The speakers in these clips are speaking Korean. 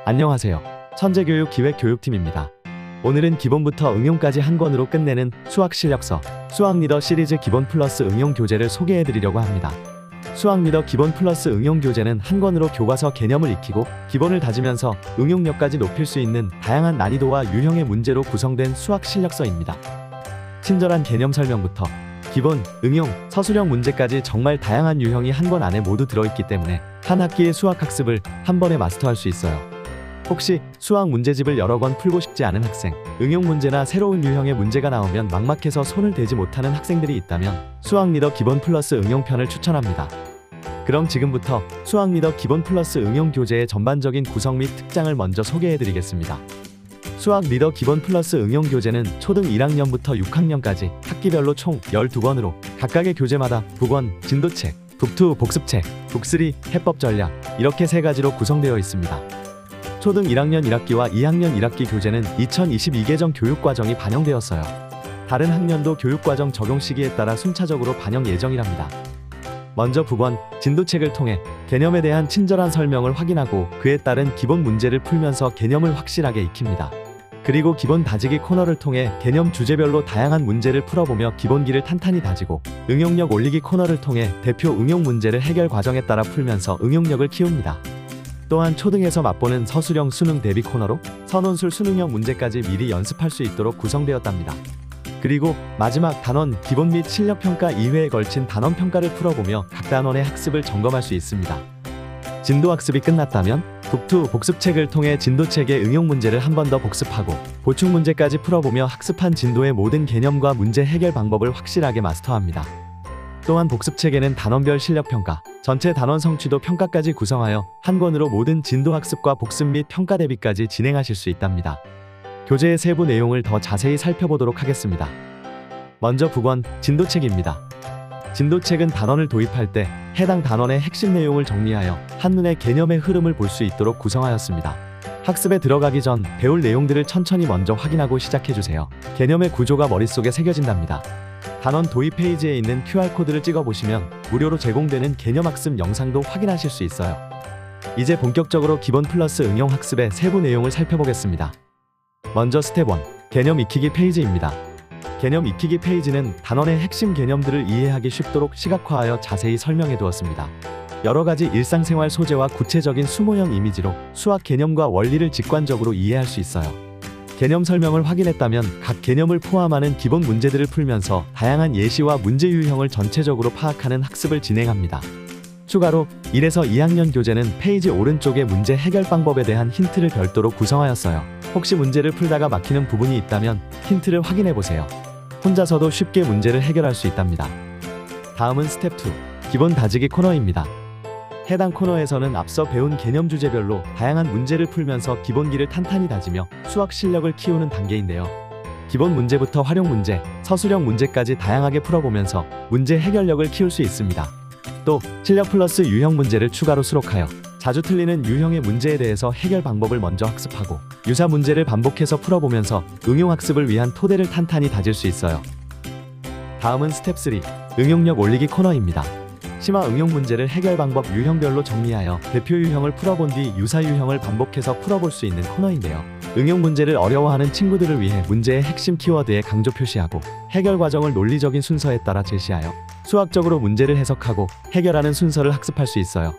안녕하세요. 천재교육 기획교육팀입니다. 오늘은 기본부터 응용까지 한 권으로 끝내는 수학 실력서, 수학 리더 시리즈 기본 플러스 응용 교재를 소개해드리려고 합니다. 수학 리더 기본 플러스 응용 교재는 한 권으로 교과서 개념을 익히고 기본을 다지면서 응용력까지 높일 수 있는 다양한 난이도와 유형의 문제로 구성된 수학 실력서입니다. 친절한 개념 설명부터 기본, 응용, 서술형 문제까지 정말 다양한 유형이 한 권 안에 모두 들어있기 때문에 한 학기의 수학 학습을 한 번에 마스터할 수 있어요. 혹시 수학 문제집을 여러 권 풀고 싶지 않은 학생, 응용 문제나 새로운 유형의 문제가 나오면 막막해서 손을 대지 못하는 학생들이 있다면 수학 리더 기본 플러스 응용편을 추천합니다. 그럼 지금부터 수학 리더 기본 플러스 응용 교재의 전반적인 구성 및 특장을 먼저 소개해드리겠습니다. 수학 리더 기본 플러스 응용 교재는 초등 1학년부터 6학년까지 학기별로 총 12권으로 각각의 교재마다 북원, 진도책, 북2 복습책, 북3 해법 전략 이렇게 세 가지로 구성되어 있습니다. 초등 1학년 1학기와 2학년 1학기 교재는 2022 개정 교육과정이 반영되었어요. 다른 학년도 교육과정 적용 시기에 따라 순차적으로 반영 예정이랍니다. 먼저 북원, 진도책을 통해 개념에 대한 친절한 설명을 확인하고 그에 따른 기본 문제를 풀면서 개념을 확실하게 익힙니다. 그리고 기본 다지기 코너를 통해 개념 주제별로 다양한 문제를 풀어보며 기본기를 탄탄히 다지고 응용력 올리기 코너를 통해 대표 응용 문제를 해결 과정에 따라 풀면서 응용력을 키웁니다. 또한 초등에서 맛보는 서술형 수능 대비 코너로 선원술 수능형 문제까지 미리 연습할 수 있도록 구성되었답니다. 그리고 마지막 단원 기본 및 실력평가 2회에 걸친 단원평가를 풀어보며 각 단원의 학습을 점검할 수 있습니다. 진도학습이 끝났다면 북2 복습책을 통해 진도책의 응용 문제를 한 번 더 복습하고 보충 문제까지 풀어보며 학습한 진도의 모든 개념과 문제 해결 방법을 확실하게 마스터합니다. 또한 복습책에는 단원별 실력평가, 전체 단원 성취도 평가까지 구성하여 한 권으로 모든 진도 학습과 복습 및 평가 대비까지 진행하실 수 있답니다. 교재의 세부 내용을 더 자세히 살펴보도록 하겠습니다. 먼저 북원, 진도책입니다. 진도책은 단원을 도입할 때 해당 단원의 핵심 내용을 정리하여 한눈에 개념의 흐름을 볼 수 있도록 구성하였습니다. 학습에 들어가기 전 배울 내용들을 천천히 먼저 확인하고 시작해주세요. 개념의 구조가 머릿속에 새겨진답니다. 단원 도입 페이지에 있는 QR코드를 찍어보시면 무료로 제공되는 개념학습 영상도 확인하실 수 있어요. 이제 본격적으로 기본 플러스 응용 학습의 세부 내용을 살펴보겠습니다. 먼저 스텝 1, 개념 익히기 페이지입니다. 개념 익히기 페이지는 단원의 핵심 개념들을 이해하기 쉽도록 시각화하여 자세히 설명해 두었습니다. 여러 가지 일상생활 소재와 구체적인 수모형 이미지로 수학 개념과 원리를 직관적으로 이해할 수 있어요. 개념 설명을 확인했다면 각 개념을 포함하는 기본 문제들을 풀면서 다양한 예시와 문제 유형을 전체적으로 파악하는 학습을 진행합니다. 추가로 1에서 2학년 교재는 페이지 오른쪽의 문제 해결 방법에 대한 힌트를 별도로 구성하였어요. 혹시 문제를 풀다가 막히는 부분이 있다면 힌트를 확인해보세요. 혼자서도 쉽게 문제를 해결할 수 있답니다. 다음은 스텝 2, 기본 다지기 코너입니다. 해당 코너에서는 앞서 배운 개념 주제별로 다양한 문제를 풀면서 기본기를 탄탄히 다지며 수학 실력을 키우는 단계인데요. 기본 문제부터 활용 문제, 서술형 문제까지 다양하게 풀어보면서 문제 해결력을 키울 수 있습니다. 또 실력 플러스 유형 문제를 추가로 수록하여 자주 틀리는 유형의 문제에 대해서 해결 방법을 먼저 학습하고 유사 문제를 반복해서 풀어보면서 응용학습을 위한 토대를 탄탄히 다질 수 있어요. 다음은 스텝 3, 응용력 올리기 코너입니다. 심화 응용 문제를 해결 방법 유형별로 정리하여 대표 유형을 풀어본 뒤 유사 유형을 반복해서 풀어볼 수 있는 코너인데요. 응용 문제를 어려워하는 친구들을 위해 문제의 핵심 키워드에 강조 표시하고 해결 과정을 논리적인 순서에 따라 제시하여 수학적으로 문제를 해석하고 해결하는 순서를 학습할 수 있어요.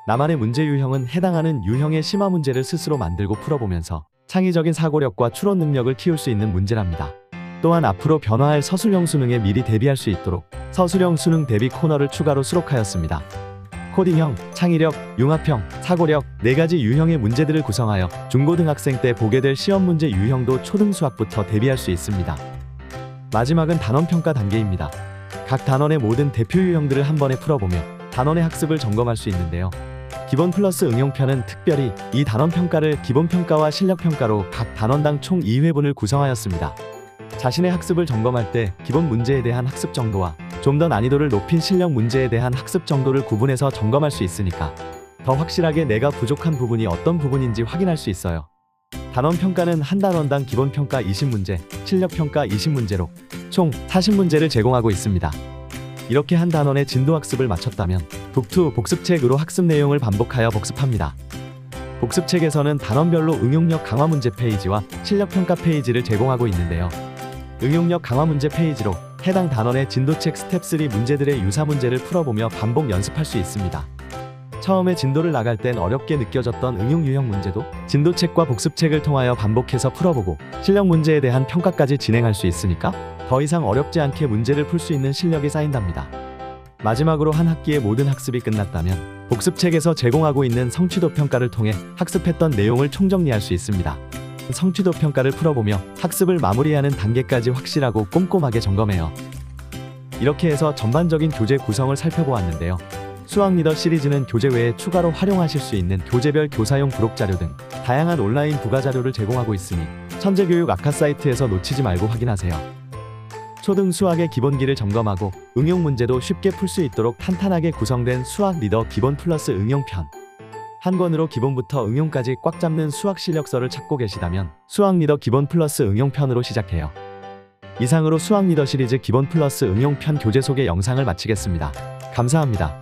나만의 문제 유형은 해당하는 유형의 심화 문제를 스스로 만들고 풀어보면서 창의적인 사고력과 추론 능력을 키울 수 있는 문제랍니다. 또한 앞으로 변화할 서술형 수능에 미리 대비할 수 있도록 서술형 수능 대비 코너를 추가로 수록하였습니다. 코딩형, 창의력, 융합형, 사고력 4가지 유형의 문제들을 구성하여 중고등학생 때 보게 될 시험 문제 유형도 초등 수학부터 대비할 수 있습니다. 마지막은 단원평가 단계입니다. 각 단원의 모든 대표 유형들을 한 번에 풀어보며 단원의 학습을 점검할 수 있는데요. 기본 플러스 응용편은 특별히 이 단원평가를 기본평가와 실력평가로 각 단원당 총 2회분을 구성하였습니다. 자신의 학습을 점검할 때 기본 문제에 대한 학습 정도와 좀 더 난이도를 높인 실력 문제에 대한 학습 정도를 구분해서 점검할 수 있으니까 더 확실하게 내가 부족한 부분이 어떤 부분인지 확인할 수 있어요. 단원평가는 한 단원당 기본평가 20문제, 실력평가 20문제로 총 40문제를 제공하고 있습니다. 이렇게 한 단원의 진도학습을 마쳤다면 북2 복습책으로 학습 내용을 반복하여 복습합니다. 복습책에서는 단원별로 응용력 강화 문제 페이지와 실력 평가 페이지를 제공하고 있는데요. 응용력 강화 문제 페이지로 해당 단원의 진도책 스텝 3 문제들의 유사 문제를 풀어보며 반복 연습할 수 있습니다. 처음에 진도를 나갈 땐 어렵게 느껴졌던 응용 유형 문제도 진도책과 복습책을 통하여 반복해서 풀어보고 실력 문제에 대한 평가까지 진행할 수 있으니까 더 이상 어렵지 않게 문제를 풀 수 있는 실력이 쌓인답니다. 마지막으로 한 학기의 모든 학습이 끝났다면 복습책에서 제공하고 있는 성취도 평가를 통해 학습했던 내용을 총정리할 수 있습니다. 성취도 평가를 풀어보며 학습을 마무리하는 단계까지 확실하고 꼼꼼하게 점검해요. 이렇게 해서 전반적인 교재 구성을 살펴보았는데요. 수학 리더 시리즈는 교재 외에 추가로 활용하실 수 있는 교재별 교사용 부록 자료 등 다양한 온라인 부가 자료를 제공하고 있으니 천재교육 아카 사이트에서 놓치지 말고 확인하세요. 초등 수학의 기본기를 점검하고 응용 문제도 쉽게 풀 수 있도록 탄탄하게 구성된 수학 리더 기본 플러스 응용편. 한 권으로 기본부터 응용까지 꽉 잡는 수학 실력서를 찾고 계시다면 수학 리더 기본 플러스 응용편으로 시작해요. 이상으로 수학 리더 시리즈 기본 플러스 응용편 교재 소개 영상을 마치겠습니다. 감사합니다.